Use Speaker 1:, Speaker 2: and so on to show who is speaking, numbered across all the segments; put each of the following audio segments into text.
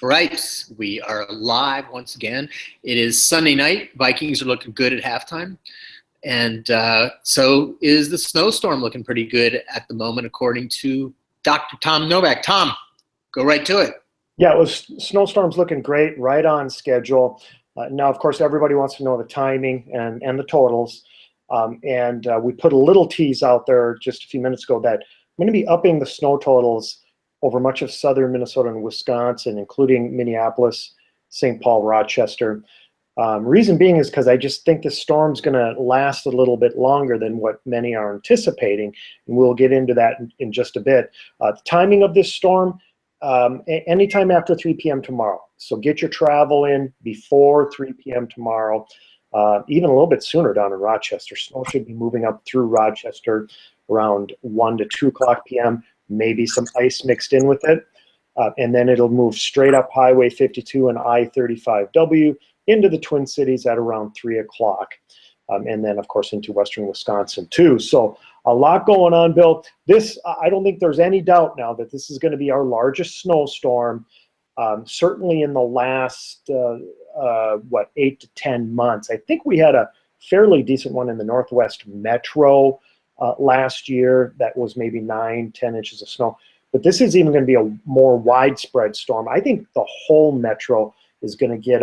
Speaker 1: Right, we are live once again. It is Sunday night. Vikings are looking good at halftime. And so is the Snowstorm looking pretty good at the moment, according to Dr. Tom Novak. Tom, go right to it.
Speaker 2: Yeah, it was Snowstorm's looking great, right on schedule. Now, of course, everybody wants to know the timing and the totals. We put a little tease out there just a few minutes ago that I'm going to be upping the snow totals over much of southern Minnesota and Wisconsin, including Minneapolis, St. Paul, Rochester. Reason being is because I just think the storm's going to last a little bit longer than what many are anticipating, and we'll get into that in just a bit. The timing of this storm, anytime after 3 p.m. tomorrow. So get your travel in before 3 p.m. tomorrow, even a little bit sooner down in Rochester. Snow should be moving up through Rochester around 1 to 2 o'clock p.m., maybe some ice mixed in with it. And then it'll move straight up Highway 52 and I-35W into the Twin Cities at around 3 o'clock. And then, of course, into western Wisconsin, too. So a lot going on, Bill. I don't think there's any doubt now that this is going to be our largest snowstorm, certainly in the last, 8 to 10 months. I think we had a fairly decent one in the Northwest Metro last year that was maybe 9, 10 inches of snow. But this is even going to be a more widespread storm. I think the whole Metro is going to get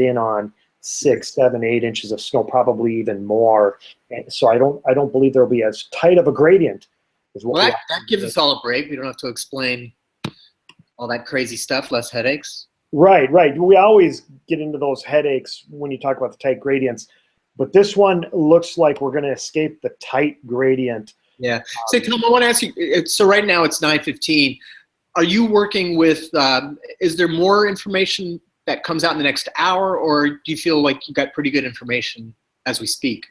Speaker 2: in on 6, 7, 8 inches of snow, probably even more. And so I don't believe there'll be as tight of a gradient as what.
Speaker 1: Well, that gives us all a break. We don't have to explain all that crazy stuff, less headaches.
Speaker 2: Right. We always get into those headaches when you talk about the tight gradients, but this one looks like we're going to escape the tight gradient.
Speaker 1: Yeah. So, Tom, I want to ask you, so right now it's 9:15. Are you working with, is there more information that comes out in the next hour, or do you feel like you got pretty good information as we speak?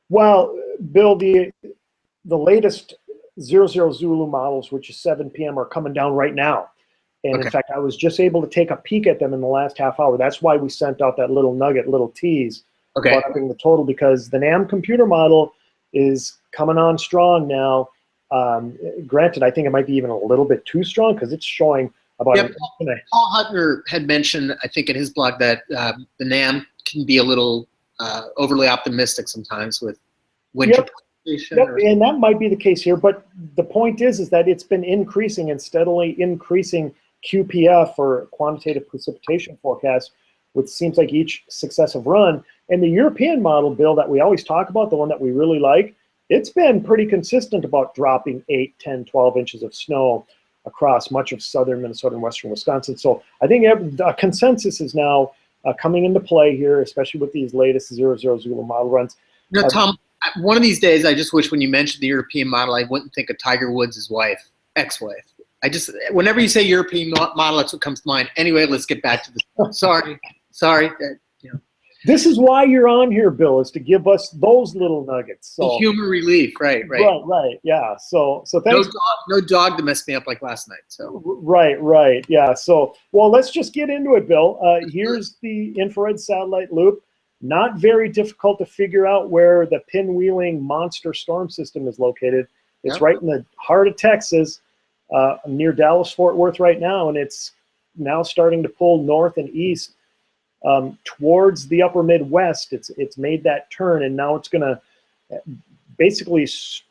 Speaker 2: Well, Bill, the latest 00 Zulu models, which is 7 p.m., are coming down right now. And okay. In fact, I was just able to take a peek at them in the last half hour. That's why we sent out that little nugget, little tease, about upping the total, because the NAM computer model is coming on strong now. Granted, I think it might be even a little bit too strong because it's showing about.
Speaker 1: Yep. Paul Huttner had mentioned, I think, in his blog that the NAM can be a little overly optimistic sometimes with winter precipitation.
Speaker 2: Yep. And that might be the case here. But the point is that it's been increasing and steadily increasing QPF, or quantitative precipitation forecast, which seems like each successive run. And the European model, Bill, that we always talk about, the one that we really like, it's been pretty consistent about dropping 8, 10, 12 inches of snow across much of southern Minnesota and western Wisconsin. So I think a consensus is now coming into play here, especially with these latest 00 Zulu model runs.
Speaker 1: You know, Tom, one of these days, I just wish when you mentioned the European model, I wouldn't think of Tiger Woods' wife, ex-wife. Whenever you say European model, that's what comes to mind. Anyway, let's get back to this. Sorry.
Speaker 2: This is why you're on here, Bill, is to give us those little nuggets. So
Speaker 1: humor relief, right.
Speaker 2: Right, yeah. So thanks.
Speaker 1: No dog to mess me up like last night. So
Speaker 2: right, yeah. So let's just get into it, Bill. Here's the infrared satellite loop. Not very difficult to figure out where the pinwheeling monster storm system is located. It's right in the heart of Texas, near Dallas-Fort Worth right now, and it's now starting to pull north and east towards the upper Midwest. It's made that turn, and now it's going to basically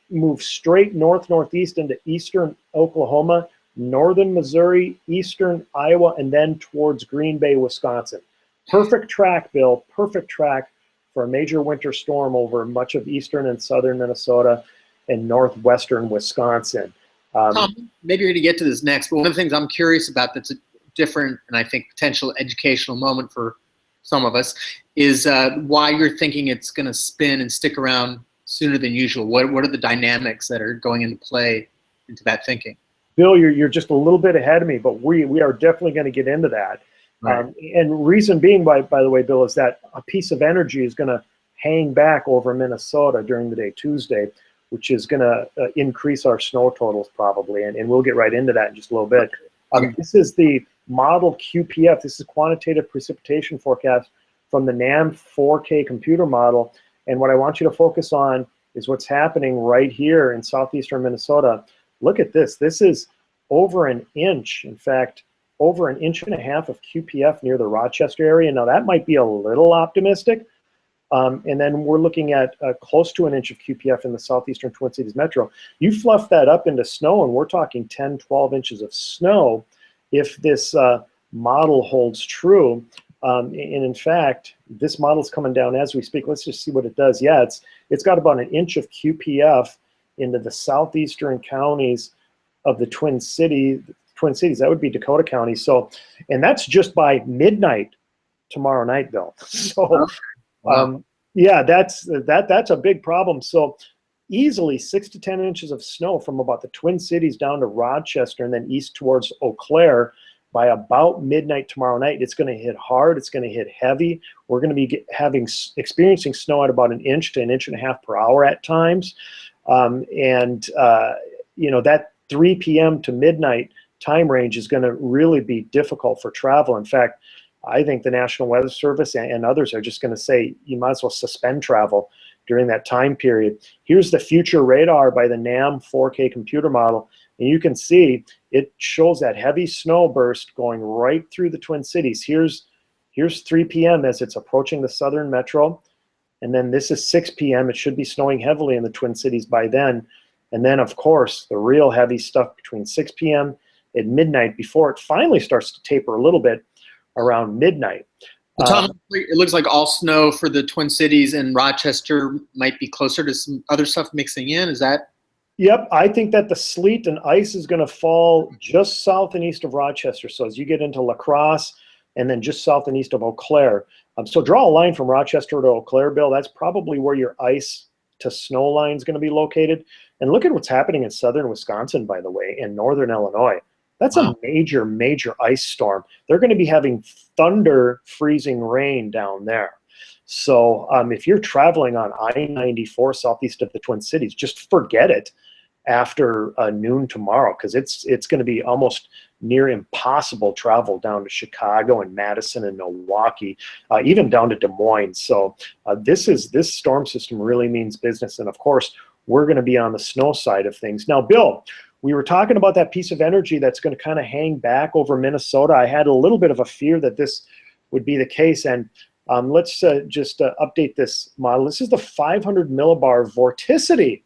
Speaker 2: move straight northeast into eastern Oklahoma, northern Missouri, eastern Iowa, and then towards Green Bay, Wisconsin. Perfect track, Bill. Perfect track for a major winter storm over much of eastern and southern Minnesota and northwestern Wisconsin.
Speaker 1: Tom, maybe you're going to get to this next, but one of the things I'm curious about that's different and I think potential educational moment for some of us is why you're thinking it's going to spin and stick around sooner than usual. What are the dynamics that are going into play into that thinking?
Speaker 2: Bill, you're just a little bit ahead of me, but we are definitely going to get into that. Right. And reason being, by the way, Bill, is that a piece of energy is going to hang back over Minnesota during the day Tuesday, which is going to increase our snow totals probably, and we'll get right into that in just a little bit. This is the model QPF. This is quantitative precipitation forecast from the NAM 4K computer model. And what I want you to focus on is what's happening right here in southeastern Minnesota. Look at this. This is over an inch. In fact, over an inch and a half of QPF near the Rochester area. Now that might be a little optimistic. And then we're looking at close to an inch of QPF in the southeastern Twin Cities metro. You fluff that up into snow, and we're talking 10, 12 inches of snow if this model holds true. And in fact, this model's coming down as we speak. Let's just see what it does. Yeah, it's got about an inch of QPF into the southeastern counties of the Twin Cities. That would be Dakota County. So, and that's just by midnight tomorrow night, Bill. So, yeah, that's a big problem. So, easily 6 to 10 inches of snow from about the Twin Cities down to Rochester and then east towards Eau Claire by about midnight tomorrow night. It's going to hit hard. It's going to hit heavy. We're going to be experiencing snow at about an inch to an inch and a half per hour at times. You know, that 3 p.m. to midnight time range is going to really be difficult for travel. In fact, I think the National Weather Service and others are just going to say you might as well suspend travel during that time period. Here's the future radar by the NAM 4K computer model, and you can see it shows that heavy snow burst going right through the Twin Cities. Here's 3 p.m. as it's approaching the southern metro, and then this is 6 p.m. It should be snowing heavily in the Twin Cities by then. And then, of course, the real heavy stuff between 6 p.m. and midnight before it finally starts to taper a little bit around midnight.
Speaker 1: Tom, it looks like all snow for the Twin Cities and Rochester might be closer to some other stuff mixing in. Is that?
Speaker 2: Yep, I think that the sleet and ice is going to fall just south and east of Rochester. So as you get into La Crosse and then just south and east of Eau Claire. So draw a line from Rochester to Eau Claire, Bill. That's probably where your ice to snow line is going to be located. And look at what's happening in southern Wisconsin, by the way, and northern Illinois. That's a major, major ice storm. They're going to be having thunder freezing rain down there. So if you're traveling on I-94 southeast of the Twin Cities, just forget it after noon tomorrow, because it's going to be almost near impossible travel down to Chicago and Madison and Milwaukee, even down to Des Moines. So this storm system really means business. And of course, we're going to be on the snow side of things. Now, Bill, we were talking about that piece of energy that's going to kind of hang back over Minnesota. I had a little bit of a fear that this would be the case. And let's just update this model. This is the 500 millibar vorticity.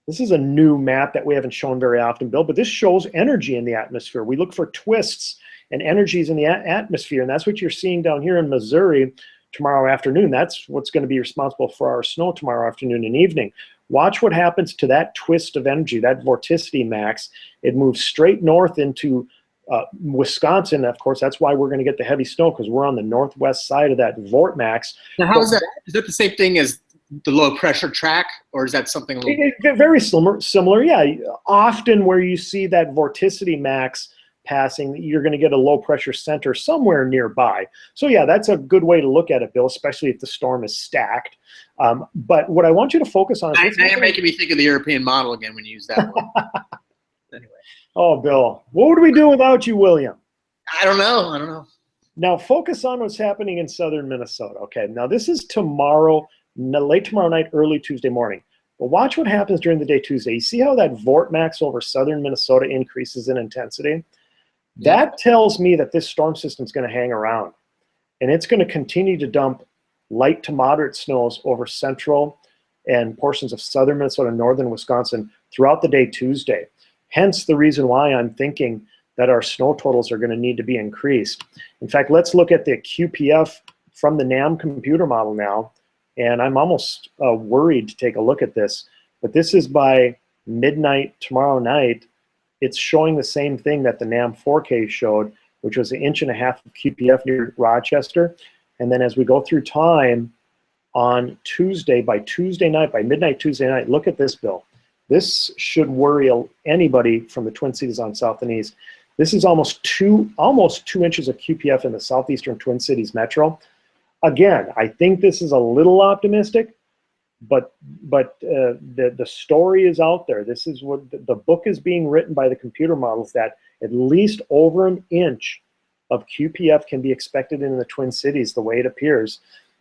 Speaker 2: This is a new map that we haven't shown very often, Bill, but this shows energy in the atmosphere. We look for twists and energies in the atmosphere, and that's what you're seeing down here in Missouri tomorrow afternoon. That's what's going to be responsible for our snow tomorrow afternoon and evening. Watch what happens to that twist of energy, that vorticity max. It moves straight north into Wisconsin. Of course, that's why we're going to get the heavy snow, because we're on the northwest side of that vort max.
Speaker 1: Now, how is that? Is that the same thing as the low pressure track, or is that something a little
Speaker 2: very similar? Yeah, often where you see that vorticity max passing, you're going to get a low pressure center somewhere nearby. So yeah, that's a good way to look at it, Bill, especially if the storm is stacked. But what I want you to focus on is—
Speaker 1: now you're making me think of the European model again when you use that one. Anyway.
Speaker 2: Oh, Bill, what would we do without you, William?
Speaker 1: I don't know.
Speaker 2: Now focus on what's happening in southern Minnesota. Okay, now this is tomorrow, late tomorrow night, early Tuesday morning. But watch what happens during the day Tuesday. You see how that vort max over southern Minnesota increases in intensity? Yeah. That tells me that this storm system is going to hang around, and it's going to continue to dump light to moderate snows over central and portions of southern Minnesota and northern Wisconsin throughout the day Tuesday. Hence the reason why I'm thinking that our snow totals are going to need to be increased. In fact, let's look at the QPF from the NAM computer model now. And I'm almost worried to take a look at this. But this is by midnight tomorrow night. It's showing the same thing that the NAM 4K showed, which was 1.5 inches of QPF near Rochester. And then as we go through time on Tuesday, by midnight Tuesday night, look at this, Bill. This should worry anybody from the Twin Cities on south and east. This is almost 2 inches of QPF in the southeastern Twin Cities metro. Again, I think this is a little optimistic, but the story is out there. This is what the book is being written by the computer models, that at least over 1 inch of QPF can be expected in the Twin Cities, the way it appears.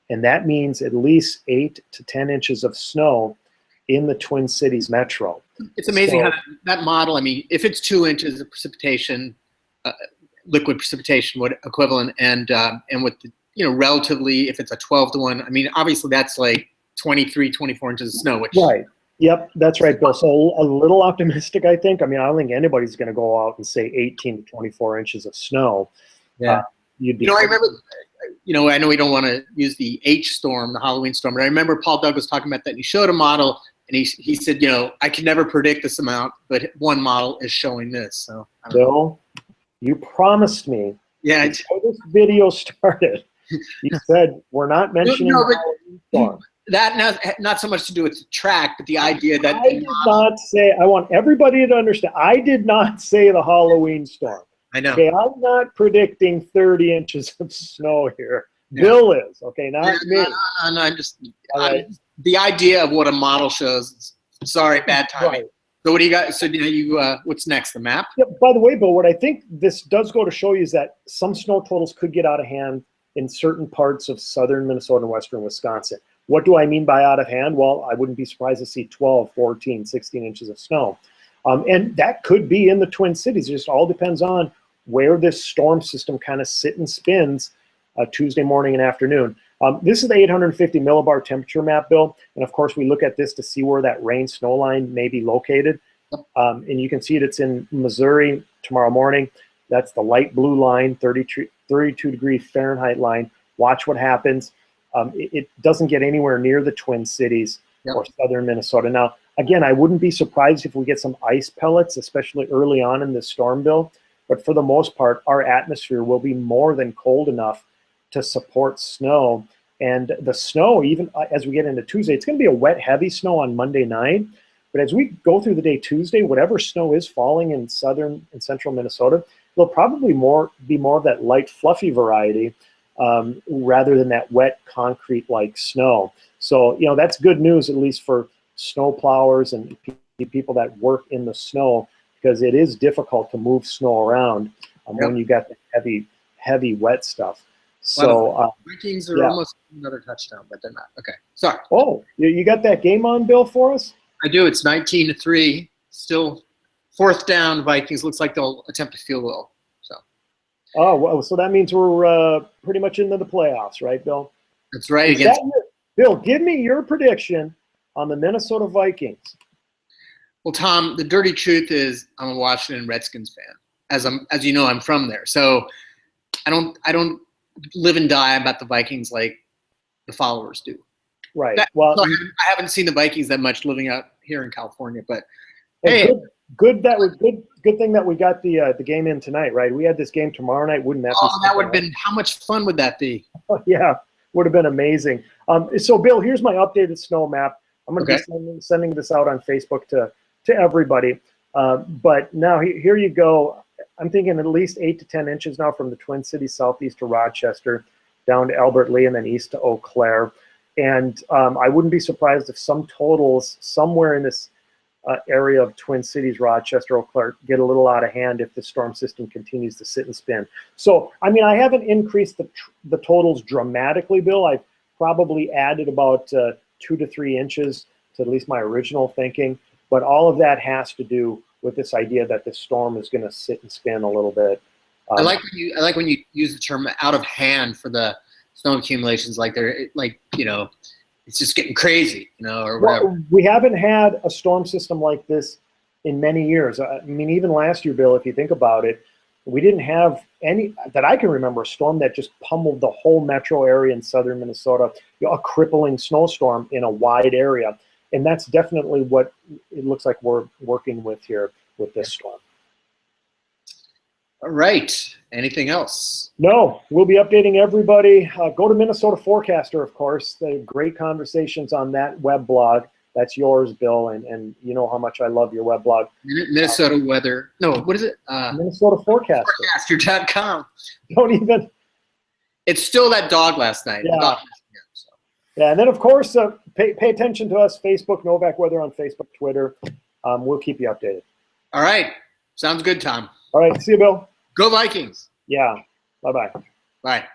Speaker 2: And that means at least 8 to 10 inches of snow in the Twin Cities metro.
Speaker 1: It's amazing how that model, I mean, if it's 2 inches of precipitation, liquid precipitation equivalent, and with the, relatively, if it's a 12-to-1, I mean, obviously that's like 23, 24 inches of snow, which
Speaker 2: Right. Yep, that's right, Bill. So a little optimistic, I think. I mean, I don't think anybody's going to go out and say 18 to 24 inches of snow.
Speaker 1: yeah.
Speaker 2: You'd be.
Speaker 1: I remember. I know we don't want to use the H storm, the Halloween storm, but I remember Paul Douglas talking about that. And he showed a model, and he said, I can never predict this amount, but one model is showing this. So,
Speaker 2: Bill, you promised me.
Speaker 1: Yeah.
Speaker 2: Before this video started, you said we're not mentioning Halloween storm.
Speaker 1: That not so much to do with the track, but the idea that
Speaker 2: I did not say. I want everybody to understand. I did not say the Halloween storm.
Speaker 1: I know.
Speaker 2: Okay, I'm not predicting 30 inches of snow here.
Speaker 1: Yeah.
Speaker 2: Bill is, okay, not me.
Speaker 1: No, I'm just the idea of what a model shows. Sorry, bad timing.
Speaker 2: Right.
Speaker 1: So what do you got? So what's next? The map?
Speaker 2: Yeah, by the way, Bill, what I think this does go to show you is that some snow totals could get out of hand in certain parts of southern Minnesota and western Wisconsin. What do I mean by out of hand? Well, I wouldn't be surprised to see 12, 14, 16 inches of snow. And that could be in the Twin Cities. It just all depends on where this storm system kind of sit and spins Tuesday morning and afternoon. This is the 850 millibar temperature map, Bill. And of course, we look at this to see where that rain snow line may be located. And you can see it's in Missouri tomorrow morning. That's the light blue line, 32 degree Fahrenheit line. Watch what happens. It doesn't get anywhere near the Twin Cities or southern Minnesota. Now, again, I wouldn't be surprised if we get some ice pellets, especially early on in this storm, Bill. But for the most part, our atmosphere will be more than cold enough to support snow. And the snow, even as we get into Tuesday, it's going to be a wet, heavy snow on Monday night. But as we go through the day Tuesday, whatever snow is falling in southern and central Minnesota, it'll probably be more of that light, fluffy variety rather than that wet, concrete-like snow. So, that's good news, at least for snow plowers and people that work in the snow, because it is difficult to move snow around when you got the heavy, wet stuff. So
Speaker 1: Vikings are almost another touchdown, but they're not. Okay, sorry.
Speaker 2: Oh, you got that game on, Bill, for us?
Speaker 1: I do. It's 19-3. Still 4th down. Vikings looks like they'll attempt a field goal. So.
Speaker 2: Oh, well, so that means we're pretty much into the playoffs, right, Bill?
Speaker 1: That's right.
Speaker 2: Bill, give me your prediction on the Minnesota Vikings.
Speaker 1: Well, Tom, the dirty truth is I'm a Washington Redskins fan. As you know, I'm from there. So I don't live and die about the Vikings like the followers do.
Speaker 2: Right.
Speaker 1: I haven't seen the Vikings that much living out here in California, but hey,
Speaker 2: good thing that we got the game in tonight, right? We had this game tomorrow night. Wouldn't that be?
Speaker 1: That would have been. How much fun would that be?
Speaker 2: Oh, yeah, would have been amazing. So, Bill, here's my updated snow map. I'm going to be sending this out on Facebook to everybody. But now here you go. I'm thinking at least 8 to 10 inches now from the Twin Cities southeast to Rochester, down to Albert Lee, and then east to Eau Claire. And I wouldn't be surprised if some totals somewhere in this area of Twin Cities, Rochester, Eau Claire, get a little out of hand if the storm system continues to sit and spin. So, I mean, I haven't increased the totals dramatically, Bill. I've probably added about 2 to 3 inches to at least my original thinking. But all of that has to do with this idea that the storm is going to sit and spin a little bit.
Speaker 1: I like when you use the term "out of hand" for the snow accumulations. It's just getting crazy, or whatever.
Speaker 2: Well, we haven't had a storm system like this in many years. I mean, even last year, Bill, if you think about it, we didn't have any that I can remember a storm that just pummeled the whole metro area in southern Minnesota, a crippling snowstorm in a wide area. And that's definitely what it looks like we're working with here with this storm.
Speaker 1: All right. Anything else?
Speaker 2: No, we'll be updating everybody. Go to Minnesota Forecaster, of course. They have great conversations on that web blog. That's yours, Bill, and you know how much I love your web blog.
Speaker 1: Minnesota weather. No, what is it?
Speaker 2: Minnesota Forecaster.
Speaker 1: Forecaster.com.
Speaker 2: Don't even.
Speaker 1: It's still that dog last night.
Speaker 2: Yeah. Yeah, and then, of course, pay attention to us, Facebook, Novak Weather on Facebook, Twitter. We'll keep you updated.
Speaker 1: All right. Sounds good, Tom.
Speaker 2: All right. See you, Bill.
Speaker 1: Go Vikings.
Speaker 2: Yeah. Bye-bye.
Speaker 1: Bye.